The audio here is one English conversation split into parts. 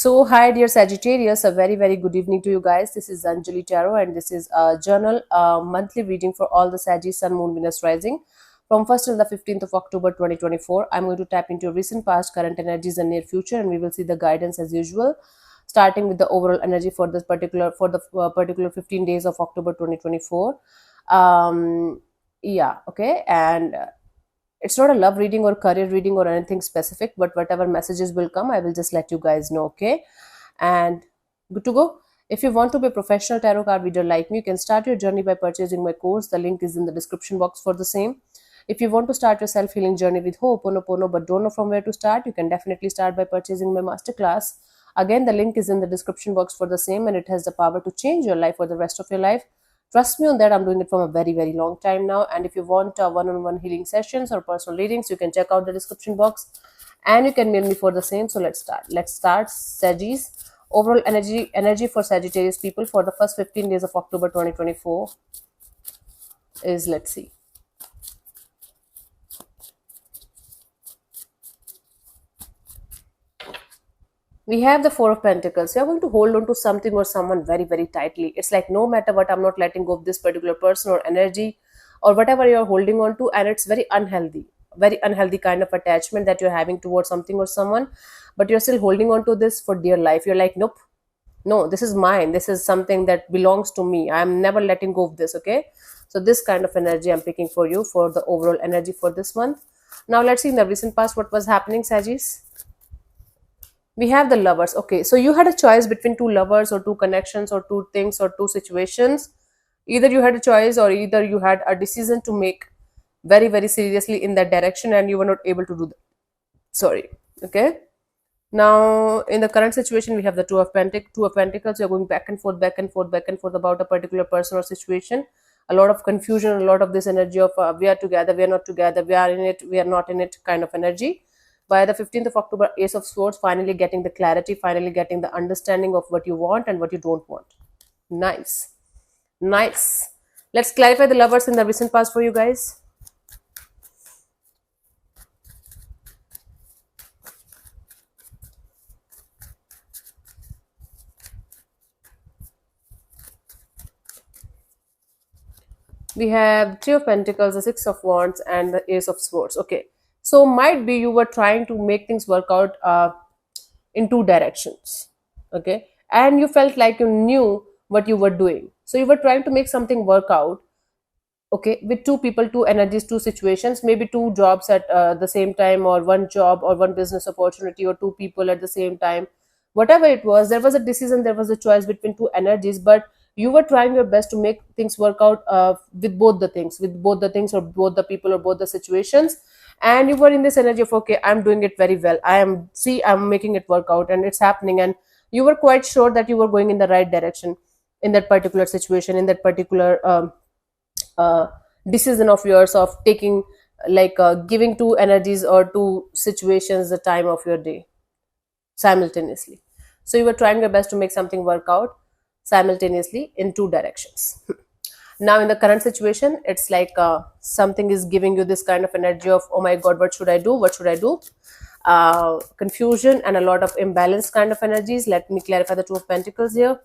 So, hi, dear Sagittarius, a very, very good evening to you guys. This is Anjali Tarot, and this is a journal monthly reading for all the Sagittarius Sun, Moon, Venus rising from 1st till the 15th of October 2024. I'm going to tap into your recent past, current energies, and near future, and we will see the guidance as usual, starting with the overall energy for this particular 15 days of October 2024. Yeah, okay, and it's not a love reading or career reading or anything specific, but whatever messages will come, I will just let you guys know, okay? And good to go. If you want to be a professional tarot card reader like me, you can start your journey by purchasing my course. The link is in the description box for the same. If you want to start your self-healing journey with Ho'oponopono but don't know from where to start, you can definitely start by purchasing my masterclass. Again, the link is in the description box for the same, and it has the power to change your life for the rest of your life. Trust me on that. I'm doing it from a very, very long time now. And if you want one-on-one healing sessions or personal readings, you can check out the description box and you can mail me for the same. So let's start. Let's start, Sagittarius. Overall energy for Sagittarius people for the first 15 days of October 2024 is, let's see. We have the Four of Pentacles. You're going to hold on to something or someone very, very tightly. It's like no matter what, I'm not letting go of this particular person or energy or whatever you're holding on to, and it's very unhealthy kind of attachment that you're having towards something or someone, but you're still holding on to this for dear life. You're like, nope, no, this is mine. This is something that belongs to me. I'm never letting go of this, okay? So this kind of energy I'm picking for you for the overall energy for this month. Now let's see in the recent past what was happening, Sagittarius. We have the Lovers. Okay, so you had a choice between two lovers or two connections or two things or two situations. Either you had a choice or either you had a decision to make very, very seriously in that direction and you were not able to do that. Sorry. Okay. Now, in the current situation, we have the Two of Pentacles. You're going back and forth, back and forth, back and forth about a particular person or situation. A lot of confusion, a lot of this energy of we are together, we are not together, we are in it, we are not in it kind of energy. By the 15th of October, Ace of Swords, finally getting the clarity, finally getting the understanding of what you want and what you don't want. Nice. Nice. Let's clarify the Lovers in the recent past for you guys. We have Three of Pentacles, the Six of Wands, and the Ace of Swords. Okay, so might be you were trying to make things work out in two directions. Okay, and you felt like you knew what you were doing, so you were trying to make something work out. Okay, with two people, two energies, two situations, maybe two jobs at the same time, or one job or one business opportunity, or two people at the same time. Whatever it was, there was a decision, there was a choice between two energies, but you were trying your best to make things work out with both the things or both the people or both the situations. And you were in this energy of, okay, I'm doing it very well, I'm making it work out and it's happening, and you were quite sure that you were going in the right direction in that particular situation, in that particular uh, decision of yours of taking, like giving two energies or two situations the time of your day simultaneously. So you were trying your best to make something work out simultaneously in two directions. Now in the current situation, it's like something is giving you this kind of energy of, oh my god, what should I do, what should I do, confusion and a lot of imbalance kind of energies. Let me clarify the Two of Pentacles here.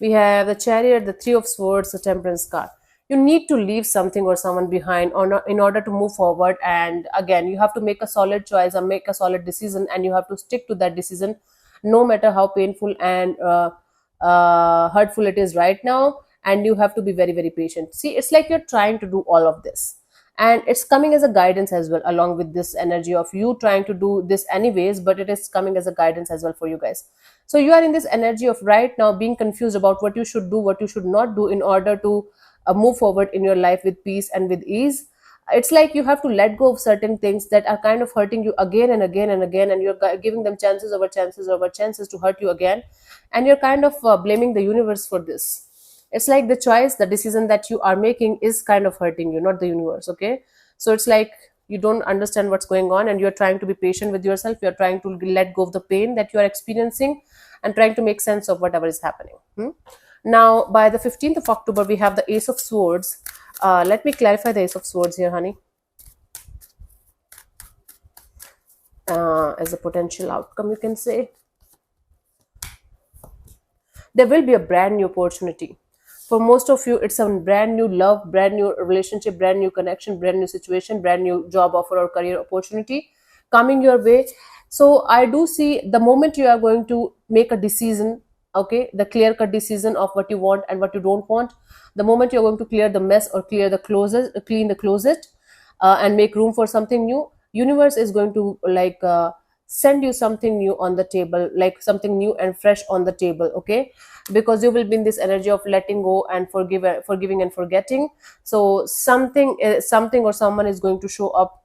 We have the Chariot, the Three of Swords, the Temperance card. You need to leave something or someone behind or not, in order to move forward. And again, you have to make a solid choice or make a solid decision, and you have to stick to that decision no matter how painful and hurtful it is right now. And you have to be very, very patient. See, it's like you're trying to do all of this, and it's coming as a guidance as well, along with this energy of you trying to do this anyways, but it is coming as a guidance as well for you guys. So you are in this energy of right now being confused about what you should do, what you should not do in order to move forward in your life with peace and with ease. It's like you have to let go of certain things that are kind of hurting you again and again and again, and you're giving them chances over chances over chances to hurt you again, and you're kind of blaming the universe for this. It's like the choice, the decision that you are making is kind of hurting you, not the universe. Okay, so it's like you don't understand what's going on, and you're trying to be patient with yourself. You're trying to let go of the pain that you are experiencing and trying to make sense of whatever is happening. Now by the 15th of October, we have the Ace of Swords. Let me clarify the Ace of Swords here, honey. as a potential outcome, you can say. There will be a brand new opportunity. For most of you, it's a brand new love, brand new relationship, brand new connection, brand new situation, brand new job offer or career opportunity coming your way. So I do see the moment you are going to make a decision, okay, the clear cut decision of what you want and what you don't want, the moment you're going to clear the mess or clear the closet, clean the closet, and make room for something new, universe is going to send you something new on the table, like something new and fresh on the table, okay, because you will be in this energy of letting go and forgiving and forgetting. So something or someone is going to show up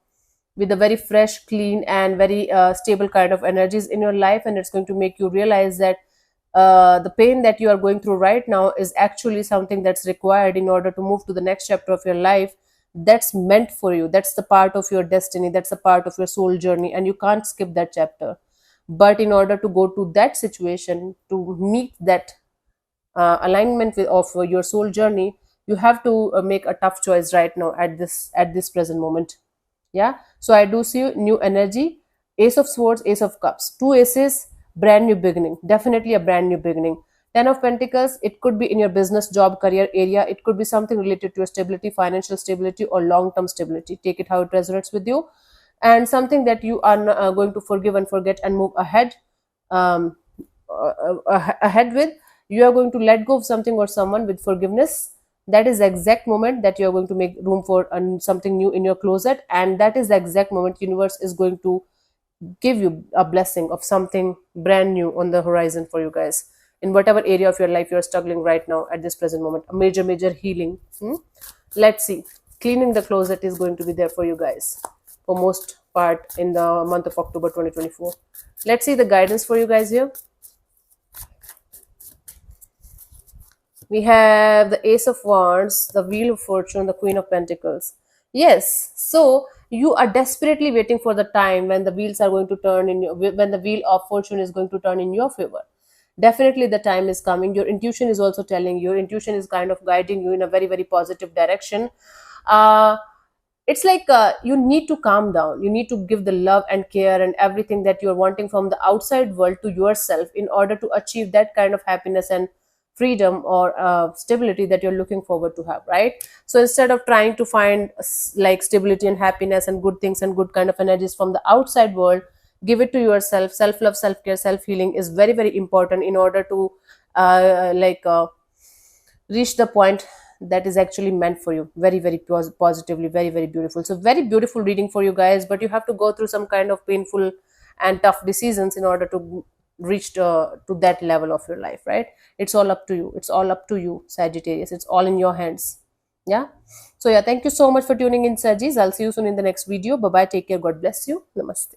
with a very fresh, clean, and very stable kind of energies in your life, and it's going to make you realize that the pain that you are going through right now is actually something that's required in order to move to the next chapter of your life, that's meant for you, that's the part of your destiny, that's a part of your soul journey, and you can't skip that chapter. But in order to go to that situation, to meet that alignment of your soul journey, you have to make a tough choice right now at this present moment. Yeah, so I do see new energy. Ace of swords, ace of cups, two aces, brand new beginning, definitely a brand new beginning. Ten of pentacles, it could be in your business, job, career area, it could be something related to your stability, financial stability, or long term stability, take it how it resonates with you, and something that you are going to forgive and forget and move ahead, um, ahead with. You are going to let go of something or someone with forgiveness. That is the exact moment that you are going to make room for something new in your closet, and that is the exact moment universe is going to give you a blessing of something brand new on the horizon for you guys, in whatever area of your life you're struggling right now at this present moment, a major healing. Let's see, cleaning the closet is going to be there for you guys for most part in the month of October 2024. Let's see the guidance for you guys here. We have the Ace of Wands, the Wheel of Fortune, the Queen of Pentacles. Yes, so you are desperately waiting for the time when the wheels are going to turn in your, when the wheel of fortune is going to turn in your favor. Definitely the time is coming. Your intuition is also telling you, your intuition is kind of guiding you in a very positive direction. Uh, it's like you need to calm down, you need to give the love and care and everything that you're wanting from the outside world to yourself in order to achieve that kind of happiness and freedom or stability that you're looking forward to have, right? So instead of trying to find like stability and happiness and good things and good kind of energies from the outside world, give it to yourself. Self love, self care, self healing is very important in order to reach the point that is actually meant for you, very positively, very beautiful. So very beautiful reading for you guys, but you have to go through some kind of painful and tough decisions in order to reach to that level of your life, right? It's all up to you, it's all up to you, Sagittarius, it's all in your hands. Yeah, so yeah, thank you so much for tuning in, Sagis. I'll see you soon in the next video. Bye bye, take care, God bless you, namaste.